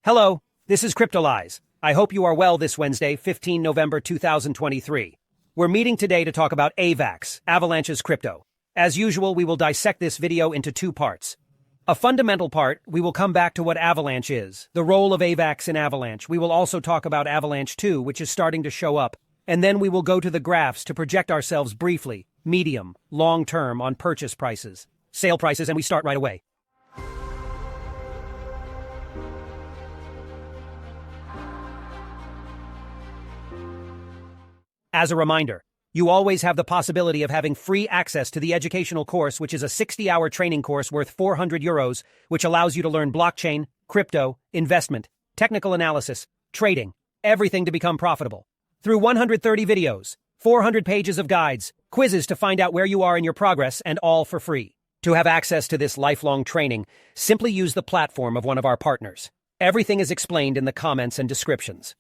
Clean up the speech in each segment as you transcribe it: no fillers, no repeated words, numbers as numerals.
Hello, this is Cryptolyze. I hope you are well this Wednesday, 15 November 2023. We're meeting today to talk about AVAX, Avalanche's crypto. As usual, we will dissect this video into two parts. A fundamental part, we will come back to what Avalanche is, the role of AVAX in Avalanche. We will also talk about Avalanche 2, which is starting to show up. And then we will go to the graphs to project ourselves briefly, medium, long-term on purchase prices, sale prices, and we start right away. As a reminder, you always have the possibility of having free access to the educational course, which is a 60-hour training course worth €400, which allows you to learn blockchain, crypto, investment, technical analysis, trading, everything to become profitable. Through 130 videos, 400 pages of guides, quizzes to find out where you are in your progress, and all for free. To have access to this lifelong training, simply use the platform of one of our partners. Everything is explained in the comments and descriptions.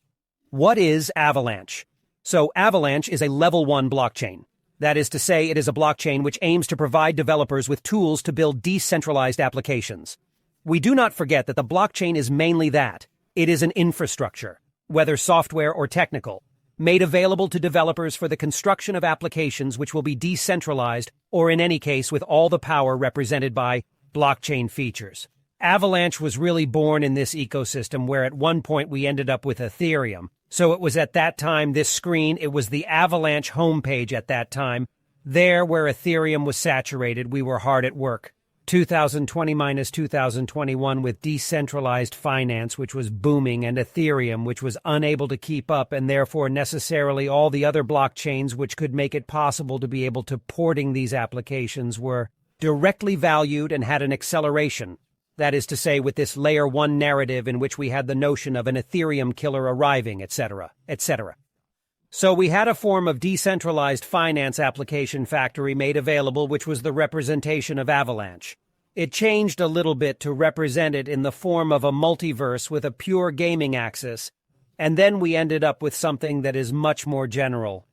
What is Avalanche? So Avalanche is a level 1 blockchain. That is to say, it is a blockchain which aims to provide developers with tools to build decentralized applications. We do not forget that the blockchain is mainly that. It is an infrastructure, whether software or technical, made available to developers for the construction of applications which will be decentralized or in any case with all the power represented by blockchain features. Avalanche was really born in this ecosystem where at one point we ended up with Ethereum. So it was at that time, this screen, it was the Avalanche homepage at that time. There where Ethereum was saturated, we were hard at work. 2020 minus 2021 with decentralized finance, which was booming, and Ethereum, which was unable to keep up, and therefore necessarily all the other blockchains which could make it possible to be able to porting these applications were directly valued and had an acceleration. That is to say, with this layer 1 narrative in which we had the notion of an Ethereum killer arriving, etc., etc. So we had a form of decentralized finance application factory made available, which was the representation of Avalanche. It changed a little bit to represent it in the form of a multiverse with a pure gaming axis, and then we ended up with something that is much more general.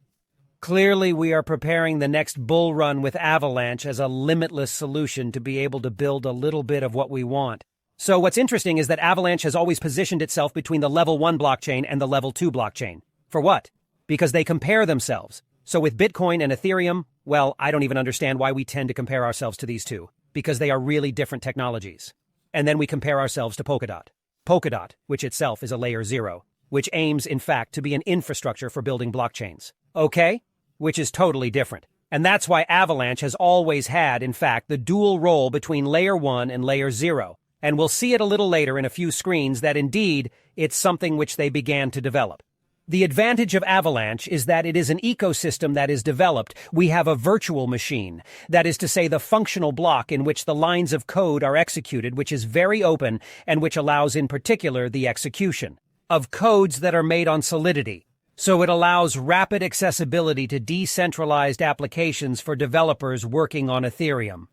Clearly, we are preparing the next bull run with Avalanche as a limitless solution to be able to build a little bit of what we want. So what's interesting is that Avalanche has always positioned itself between the level 1 blockchain and the level 2 blockchain. For what? Because they compare themselves. So with Bitcoin and Ethereum, well, I don't even understand why we tend to compare ourselves to these two, because they are really different technologies. And then we compare ourselves to Polkadot. Polkadot, which itself is a layer 0, which aims, in fact, to be an infrastructure for building blockchains. Okay? Which is totally different. And that's why Avalanche has always had, in fact, the dual role between layer 1 and layer 0. And we'll see it a little later in a few screens that indeed it's something which they began to develop. The advantage of Avalanche is that it is an ecosystem that is developed. We have a virtual machine, that is to say the functional block in which the lines of code are executed, which is very open and which allows in particular the execution of codes that are made on Solidity. So it allows rapid accessibility to decentralized applications for developers working on Ethereum.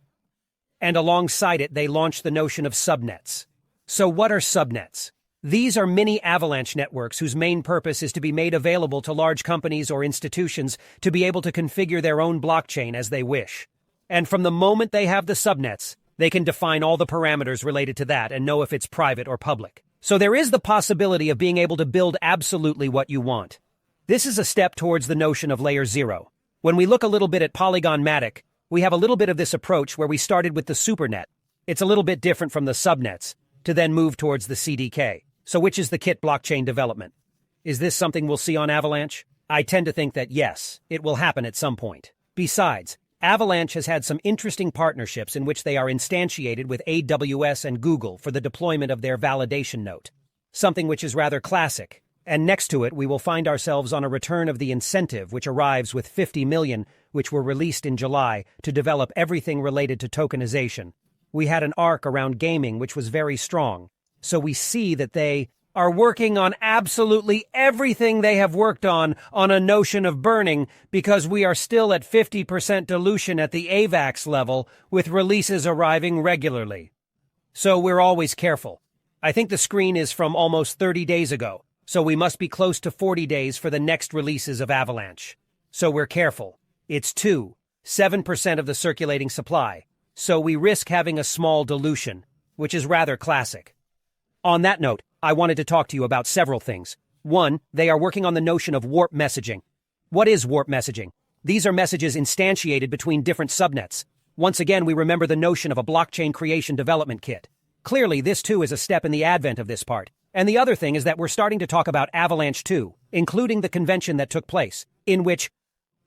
And alongside it, they launched the notion of subnets. So what are subnets? These are mini Avalanche networks whose main purpose is to be made available to large companies or institutions to be able to configure their own blockchain as they wish. And from the moment they have the subnets, they can define all the parameters related to that and know if it's private or public. So there is the possibility of being able to build absolutely what you want. This is a step towards the notion of layer 0. When we look a little bit at Polygon Matic, we have a little bit of this approach where we started with the supernet. It's a little bit different from the subnets, to then move towards the CDK. So which is the kit blockchain development? Is this something we'll see on Avalanche? I tend to think that yes, it will happen at some point. Besides, Avalanche has had some interesting partnerships in which they are instantiated with AWS and Google for the deployment of their validation note. Something which is rather classic. And next to it, we will find ourselves on a return of the incentive, which arrives with 50 million, which were released in July, to develop everything related to tokenization. We had an arc around gaming, which was very strong. So we see that they are working on absolutely everything they have worked on a notion of burning, because we are still at 50% dilution at the AVAX level, with releases arriving regularly. So we're always careful. I think the screen is from almost 30 days ago. So we must be close to 40 days for the next releases of Avalanche. So we're careful. It's 7% of the circulating supply. So we risk having a small dilution, which is rather classic. On that note, I wanted to talk to you about several things. One, they are working on the notion of warp messaging. What is warp messaging? These are messages instantiated between different subnets. Once again, we remember the notion of a blockchain creation development kit. Clearly, this too is a step in the advent of this part. And the other thing is that we're starting to talk about Avalanche too, including the convention that took place, in which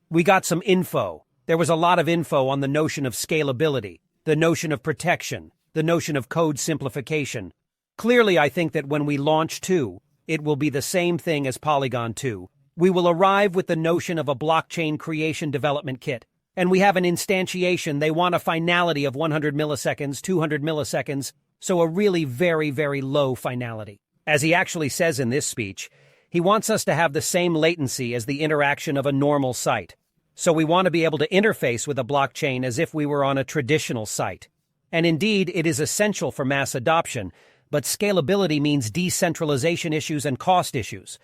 we got some info. There was a lot of info on the notion of scalability, the notion of protection, the notion of code simplification. Clearly, I think that when we launch 2, it will be the same thing as Polygon 2. We will arrive with the notion of a blockchain creation development kit. And we have an instantiation. They want a finality of 100 milliseconds, 200 milliseconds, so a really very, very low finality. As he actually says in this speech, he wants us to have the same latency as the interaction of a normal site. So we want to be able to interface with a blockchain as if we were on a traditional site. And indeed, it is essential for mass adoption, but scalability means decentralization issues and cost issues.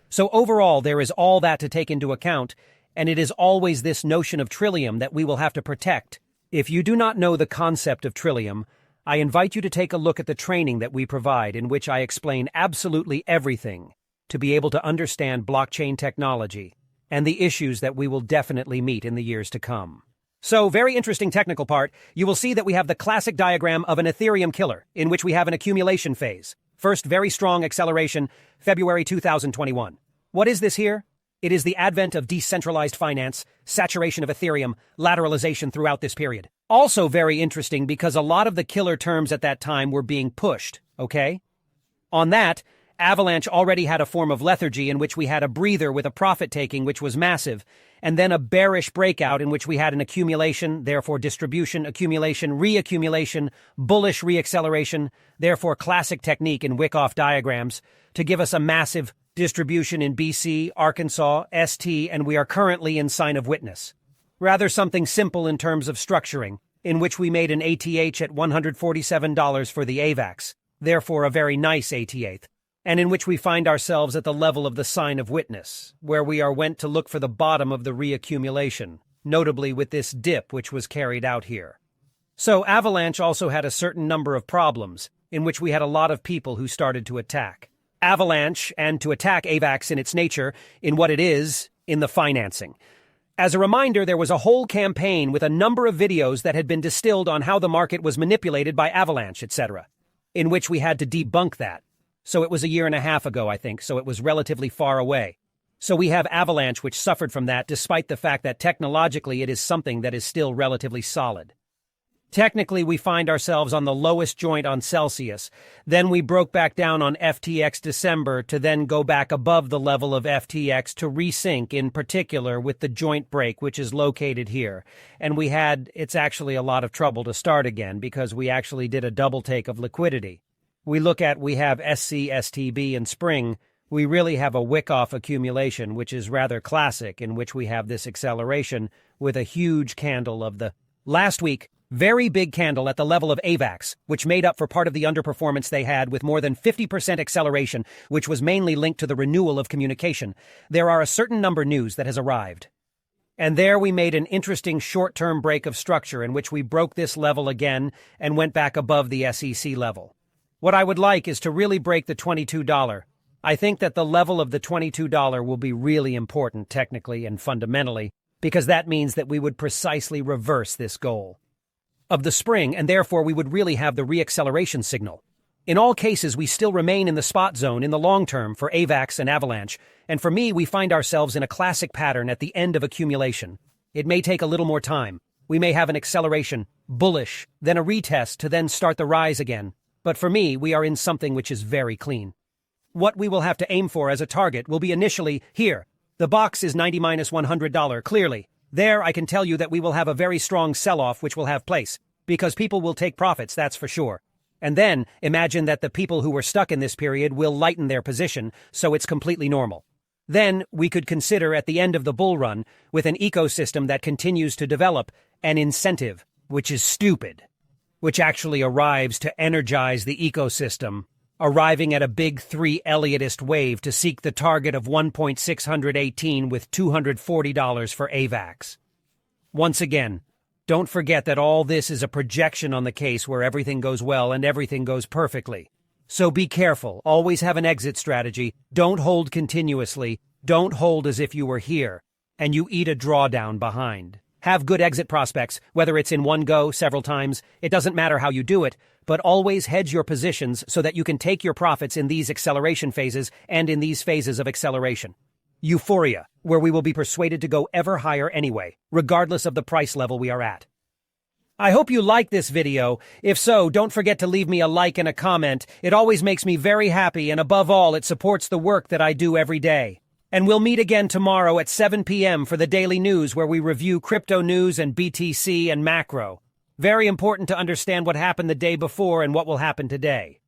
So overall, there is all that to take into account, and it is always this notion of Trillium that we will have to protect. If you do not know the concept of Trillium, I invite you to take a look at the training that we provide in which I explain absolutely everything to be able to understand blockchain technology and the issues that we will definitely meet in the years to come. So, very interesting technical part, you will see that we have the classic diagram of an Ethereum killer, in which we have an accumulation phase. First, very strong acceleration, February 2021. What is this here? It is the advent of decentralized finance, saturation of Ethereum, lateralization throughout this period. Also very interesting because a lot of the killer terms at that time were being pushed, okay? On that, Avalanche already had a form of lethargy in which we had a breather with a profit-taking which was massive, and then a bearish breakout in which we had an accumulation, therefore distribution, accumulation, reaccumulation, bullish reacceleration, therefore classic technique in Wyckoff diagrams, to give us a massive distribution in BC, Arkansas, ST, and we are currently in sign of witness. Rather something simple in terms of structuring, in which we made an ATH at $147 for the AVAX, therefore a very nice ATH, and in which we find ourselves at the level of the sign of witness, where we are went to look for the bottom of the reaccumulation, notably with this dip which was carried out here. So Avalanche also had a certain number of problems, in which we had a lot of people who started to attack Avalanche and to attack AVAX in its nature, in what it is, in the financing. As a reminder, there was a whole campaign with a number of videos that had been distilled on how the market was manipulated by Avalanche, etc., in which we had to debunk that. So it was a year and a half ago, I think, so it was relatively far away. So we have Avalanche which suffered from that, despite the fact that technologically it is something that is still relatively solid. Technically, we find ourselves on the lowest joint on Celsius. Then we broke back down on FTX December to then go back above the level of FTX to resync, in particular with the joint break, which is located here. And it's actually a lot of trouble to start again because we actually did a double take of liquidity. We have SC, STB, and Spring. We really have a Wyckoff accumulation, which is rather classic, in which we have this acceleration with a huge candle of the last week. Very big candle at the level of AVAX, which made up for part of the underperformance they had with more than 50% acceleration, which was mainly linked to the renewal of communication. There are a certain number news that has arrived. And there we made an interesting short-term break of structure in which we broke this level again and went back above the SEC level. What I would like is to really break the $22. I think that the level of the $22 will be really important technically and fundamentally, because that means that we would precisely reverse this goal of the spring, and therefore we would really have the reacceleration signal. In all cases, we still remain in the spot zone in the long term for AVAX and Avalanche, and for me, we find ourselves in a classic pattern at the end of accumulation. It may take a little more time. We may have an acceleration, bullish, then a retest to then start the rise again. But for me, we are in something which is very clean. What we will have to aim for as a target will be initially here. The box is $90-$100, clearly. There, I can tell you that we will have a very strong sell-off which will have place, because people will take profits, that's for sure. And then, imagine that the people who were stuck in this period will lighten their position, so it's completely normal. Then, we could consider at the end of the bull run, with an ecosystem that continues to develop, an incentive, which is stupid, which actually arrives to energize the ecosystem, arriving at a big 3 Elliotist wave to seek the target of 1.618 with $240 for AVAX. Once again, don't forget that all this is a projection on the case where everything goes well and everything goes perfectly. So be careful, always have an exit strategy, don't hold continuously, don't hold as if you were here, and you eat a drawdown behind. Have good exit prospects, whether it's in one go, several times, it doesn't matter how you do it, but always hedge your positions so that you can take your profits in these acceleration phases and in these phases of acceleration. Euphoria, where we will be persuaded to go ever higher anyway, regardless of the price level we are at. I hope you liked this video. If so, don't forget to leave me a like and a comment. It always makes me very happy, and above all, it supports the work that I do every day. And we'll meet again tomorrow at 7 p.m. for the daily news where we review crypto news and BTC and macro. Very important to understand what happened the day before and what will happen today.